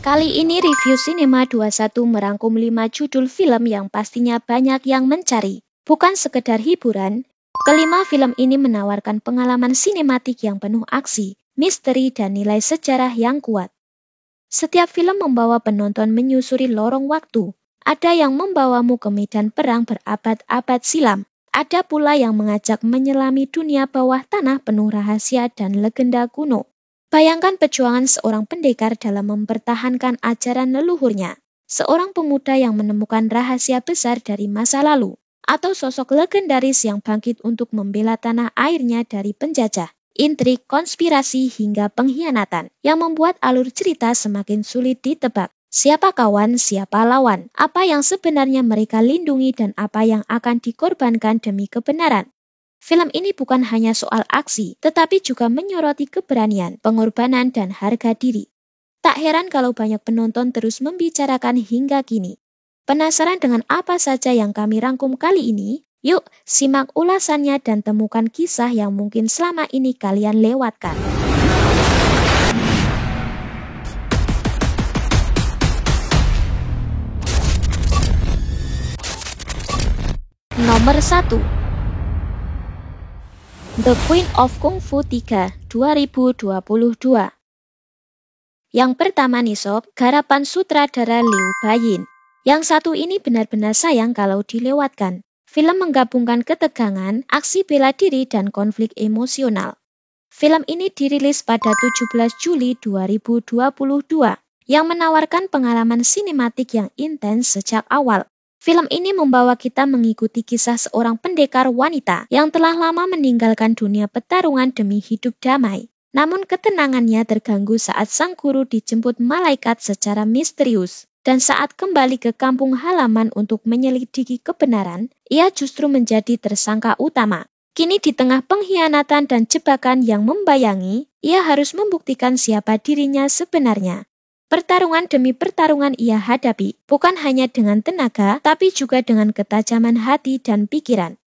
Kali ini review Cinema 21 merangkum 5 judul film yang pastinya banyak yang mencari. Bukan sekedar hiburan, kelima film ini menawarkan pengalaman sinematik yang penuh aksi, misteri, dan nilai sejarah yang kuat. Setiap film membawa penonton menyusuri lorong waktu. Ada yang membawamu ke medan perang berabad-abad silam. Ada pula yang mengajak menyelami dunia bawah tanah penuh rahasia dan legenda kuno. Bayangkan perjuangan seorang pendekar dalam mempertahankan ajaran leluhurnya, seorang pemuda yang menemukan rahasia besar dari masa lalu, atau sosok legendaris yang bangkit untuk membela tanah airnya dari penjajah, intrik, konspirasi, hingga pengkhianatan, yang membuat alur cerita semakin sulit ditebak. Siapa kawan, siapa lawan, apa yang sebenarnya mereka lindungi dan apa yang akan dikorbankan demi kebenaran. Film ini bukan hanya soal aksi, tetapi juga menyoroti keberanian, pengorbanan, dan harga diri. Tak heran kalau banyak penonton terus membicarakan hingga kini. Penasaran dengan apa saja yang kami rangkum kali ini? Yuk, simak ulasannya dan temukan kisah yang mungkin selama ini kalian lewatkan. Nomor 1. The Queen of Kung Fu 3, 2022. Yang pertama nih sob, garapan sutradara Liu Baiyin. Yang satu ini benar-benar sayang kalau dilewatkan. Film menggabungkan ketegangan, aksi bela diri, dan konflik emosional. Film ini dirilis pada 17 Juli 2022, yang menawarkan pengalaman sinematik yang intens sejak awal. Film ini membawa kita mengikuti kisah seorang pendekar wanita yang telah lama meninggalkan dunia pertarungan demi hidup damai. Namun ketenangannya terganggu saat sang guru dijemput malaikat secara misterius. Dan saat kembali ke kampung halaman untuk menyelidiki kebenaran, ia justru menjadi tersangka utama. Kini di tengah pengkhianatan dan jebakan yang membayangi, ia harus membuktikan siapa dirinya sebenarnya. Pertarungan demi pertarungan ia hadapi, bukan hanya dengan tenaga, tapi juga dengan ketajaman hati dan pikiran.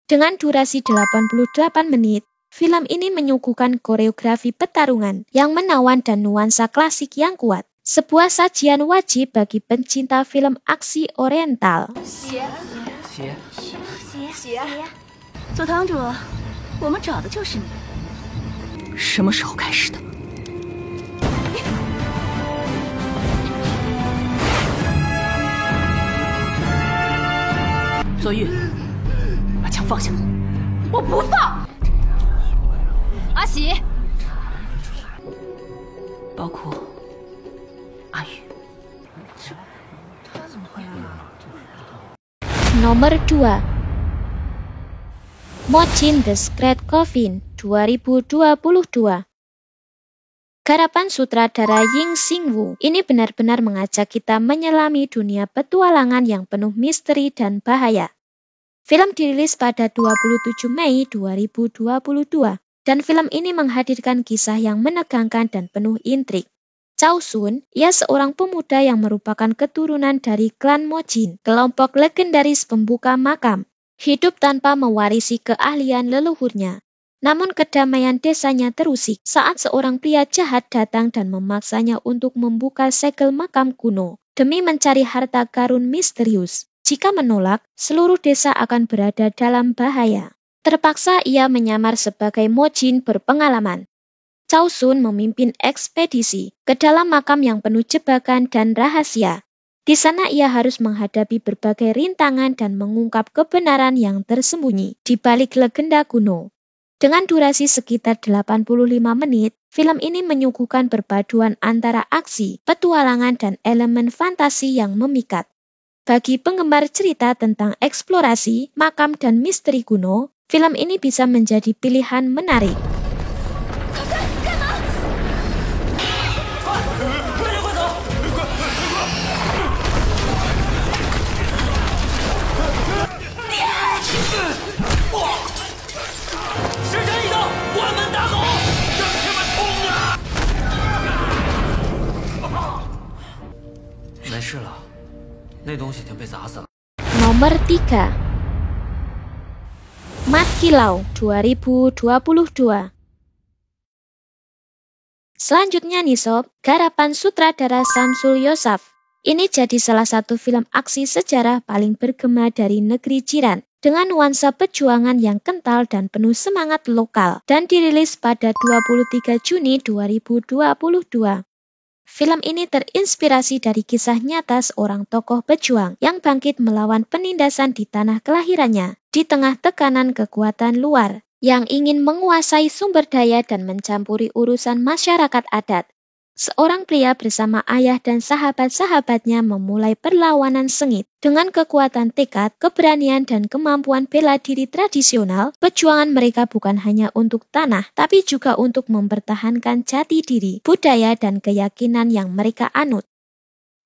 Dengan durasi 88 menit, film ini menyuguhkan koreografi pertarungan yang menawan dan nuansa klasik yang kuat. Sebuah sajian wajib bagi pencinta film aksi oriental. 左堂主，我们找的就是你。什么时候开始的？ 左玉，把枪放下！我不放。阿喜，包括阿宇。他怎么回来了？ Nomor 2. Mochin The Secret Coffin 2022. Garapan sutradara Ying Xingwu ini benar-benar mengajak kita menyelami dunia petualangan yang penuh misteri dan bahaya. Film dirilis pada 27 Mei 2022, dan film ini menghadirkan kisah yang menegangkan dan penuh intrik. Cao Sun, ia seorang pemuda yang merupakan keturunan dari klan Mochin, kelompok legendaris pembuka makam, hidup tanpa mewarisi keahlian leluhurnya. Namun kedamaian desanya terusik saat seorang pria jahat datang dan memaksanya untuk membuka segel makam kuno demi mencari harta karun misterius. Jika menolak, seluruh desa akan berada dalam bahaya. Terpaksa ia menyamar sebagai Mochin berpengalaman. Cao Sun memimpin ekspedisi ke dalam makam yang penuh jebakan dan rahasia. Di sana ia harus menghadapi berbagai rintangan dan mengungkap kebenaran yang tersembunyi di balik legenda kuno. Dengan durasi sekitar 85 menit, film ini menyuguhkan perpaduan antara aksi, petualangan, dan elemen fantasi yang memikat. Bagi penggemar cerita tentang eksplorasi, makam, dan misteri kuno, film ini bisa menjadi pilihan menarik. Nomor 3. Mat Kilau 2022. Selanjutnya nih sob, garapan sutradara Samsul Yosaf. Ini jadi salah satu film aksi sejarah paling bergema dari negeri jiran, dengan nuansa perjuangan yang kental dan penuh semangat lokal, dan dirilis pada 23 Juni 2022. Film ini terinspirasi dari kisah nyata seorang tokoh pejuang yang bangkit melawan penindasan di tanah kelahirannya, di tengah tekanan kekuatan luar yang ingin menguasai sumber daya dan mencampuri urusan masyarakat adat. Seorang pria bersama ayah dan sahabat-sahabatnya memulai perlawanan sengit. Dengan kekuatan tekad, keberanian, dan kemampuan bela diri tradisional, perjuangan mereka bukan hanya untuk tanah, tapi juga untuk mempertahankan jati diri, budaya, dan keyakinan yang mereka anut.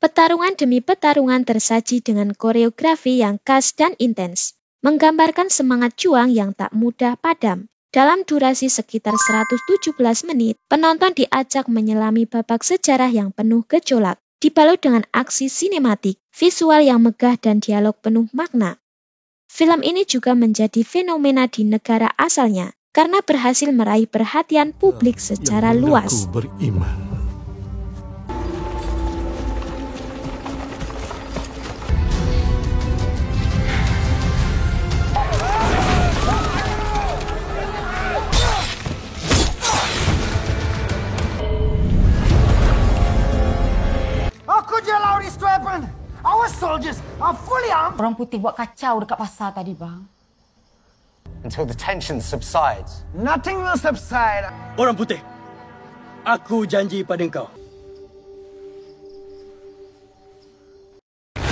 Pertarungan demi pertarungan tersaji dengan koreografi yang khas dan intens, menggambarkan semangat juang yang tak mudah padam. Dalam durasi sekitar 117 menit, penonton diajak menyelami babak sejarah yang penuh gejolak, dibalut dengan aksi sinematik, visual yang megah dan dialog penuh makna. Film ini juga menjadi fenomena di negara asalnya, karena berhasil meraih perhatian publik secara luas. Beriman. Our soldiers are fully armed. Orang putih buat kacau dekat pasar tadi, bang. Until the tension subsides. Nothing will subside. Orang putih, aku janji pada engkau.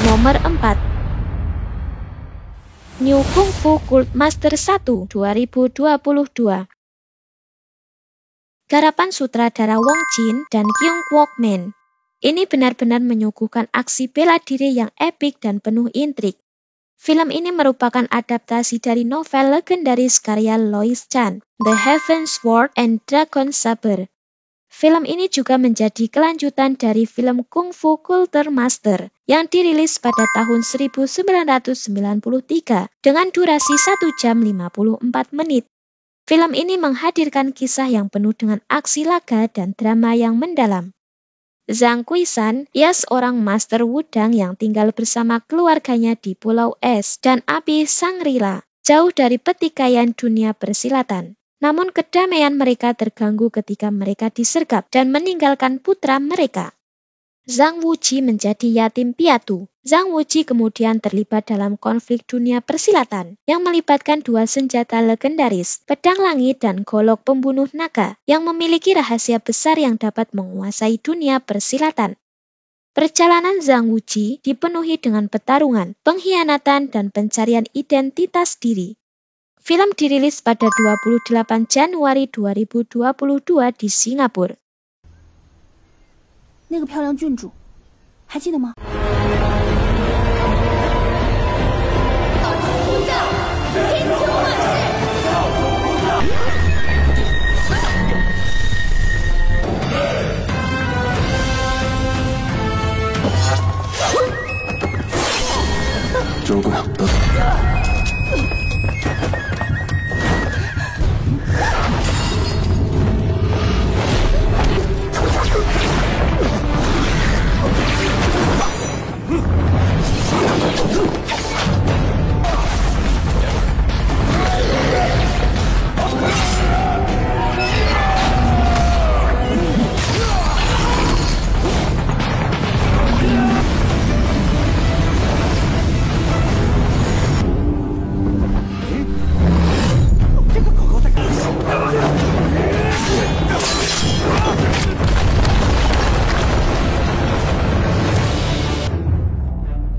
Nomor 4. New Kung Fu Cult Master 1 2022. Garapan sutradara Wong Jin dan Kyung Kwok Min. Ini benar-benar menyuguhkan aksi bela diri yang epik dan penuh intrik. Film ini merupakan adaptasi dari novel legendaris karya Lois Chan, The Heaven Sword and Dragon Saber. Film ini juga menjadi kelanjutan dari film Kung Fu Culture Master yang dirilis pada tahun 1993 dengan durasi 1 jam 54 menit. Film ini menghadirkan kisah yang penuh dengan aksi laga dan drama yang mendalam. Zhang Kuisan, ia seorang master wudang yang tinggal bersama keluarganya di Pulau Es dan Api Shangri-La, jauh dari petikaian dunia persilatan. Namun kedamaian mereka terganggu ketika mereka disergap dan meninggalkan putra mereka. Zhang Wuji menjadi yatim piatu. Zhang Wuji kemudian terlibat dalam konflik dunia persilatan yang melibatkan dua senjata legendaris, pedang langit dan golok pembunuh naga yang memiliki rahasia besar yang dapat menguasai dunia persilatan. Perjalanan Zhang Wuji dipenuhi dengan pertarungan, pengkhianatan, dan pencarian identitas diri. Film dirilis pada 28 Januari 2022 di Singapura. 那个漂亮郡主，还记得吗？周姑娘，等等。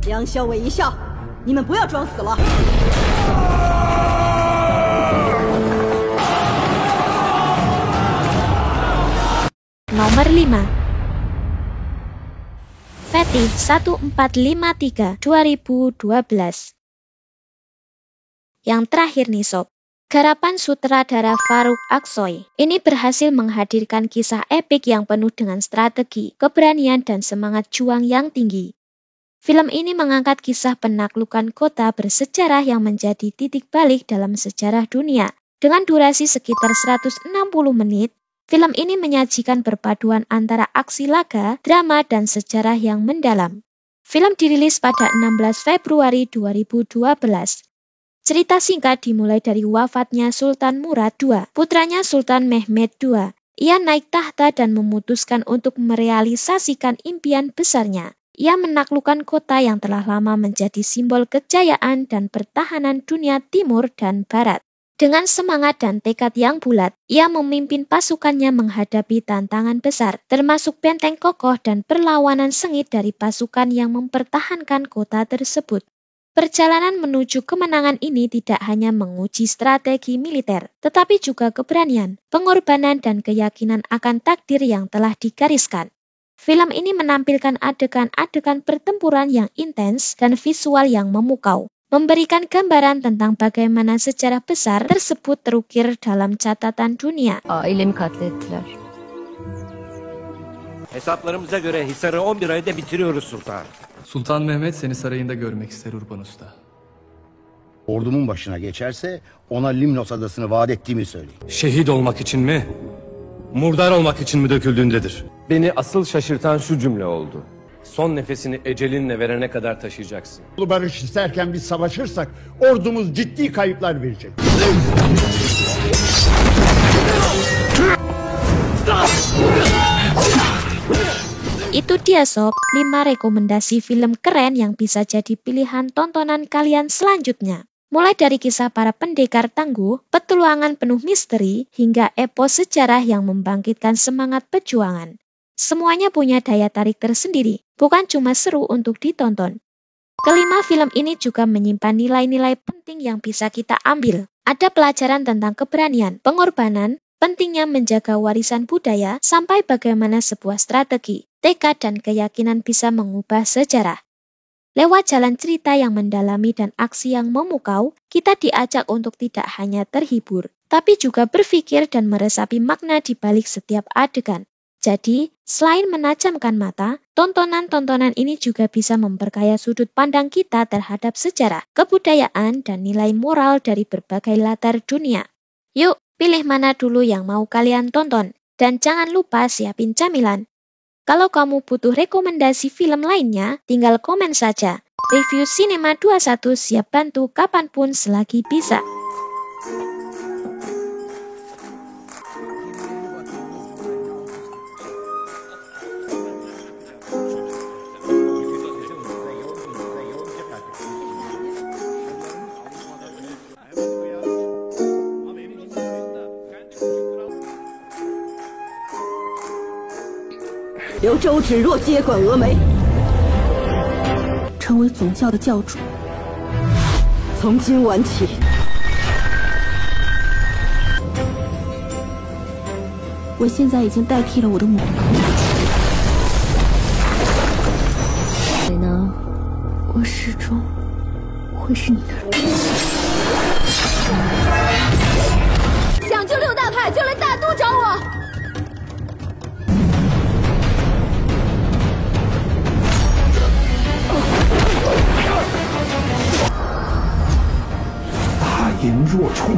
梁小伟一笑，你们不要装死了。Nomor 5. Fetih 1453 2012. Yang terakhir nih sob, garapan sutradara Farouk Aksoy. Ini berhasil menghadirkan kisah epik yang penuh dengan strategi, keberanian, dan semangat juang yang tinggi. Film ini mengangkat kisah penaklukan kota bersejarah yang menjadi titik balik dalam sejarah dunia. Dengan durasi sekitar 160 menit, Film ini menyajikan perpaduan antara aksi laga, drama, dan sejarah yang mendalam. Film dirilis pada 16 Februari 2012. Cerita singkat dimulai dari wafatnya Sultan Murad II, putranya Sultan Mehmed II. Ia naik tahta dan memutuskan untuk merealisasikan impian besarnya. Ia menaklukkan kota yang telah lama menjadi simbol kejayaan dan pertahanan dunia timur dan barat. Dengan semangat dan tekad yang bulat, ia memimpin pasukannya menghadapi tantangan besar, termasuk benteng kokoh dan perlawanan sengit dari pasukan yang mempertahankan kota tersebut. Perjalanan menuju kemenangan ini tidak hanya menguji strategi militer, tetapi juga keberanian, pengorbanan, dan keyakinan akan takdir yang telah digariskan. Film ini menampilkan adegan-adegan pertempuran yang intens dan visual yang memukau, memberikan gambaran tentang bagaimana sejarah besar tersebut terukir dalam catatan dunia. Ailemi katlettiler. Hesaplarımıza göre Hisar'ı 11 ayda bitiriyoruz sultan. Sultan Mehmet seni sarayında görmek ister Urban Usta. Ordumun başına geçerse ona Limnos adasını vaat ettiğimi söyleyin. Şehit olmak için mi? Murdar olmak için mi döküldüğündedir? Beni asıl şaşırtan şu cümle oldu. Son nefesini ecelinle verene kadar taşıyacaksın. Barış isterken biz savaşırsak ordumuz ciddi kayıplar verecek. Itu dia sob, 5 rekomendasi film keren yang bisa jadi pilihan tontonan kalian selanjutnya. Mulai dari kisah para pendekar tangguh, petualangan penuh misteri, hingga epos sejarah yang membangkitkan semangat perjuangan. Semuanya punya daya tarik tersendiri, bukan cuma seru untuk ditonton. Kelima, film ini juga menyimpan nilai-nilai penting yang bisa kita ambil. Ada pelajaran tentang keberanian, pengorbanan, pentingnya menjaga warisan budaya, sampai bagaimana sebuah strategi, tekad, dan keyakinan bisa mengubah sejarah. Lewat jalan cerita yang mendalami dan aksi yang memukau, kita diajak untuk tidak hanya terhibur, tapi juga berpikir dan meresapi makna di balik setiap adegan. Jadi, selain menajamkan mata, tontonan-tontonan ini juga bisa memperkaya sudut pandang kita terhadap sejarah, kebudayaan, dan nilai moral dari berbagai latar dunia. Yuk, pilih mana dulu yang mau kalian tonton, dan jangan lupa siapin camilan. Kalau kamu butuh rekomendasi film lainnya, tinggal komen saja. Review Cinema 21 siap bantu kapanpun selagi bisa.由周芷若接管峨眉，成为总教的教主。从今晚起，我现在已经代替了我的母。所以呢，我始终会是你的儿子。想救六大派，就来大都找我。大隐若冲。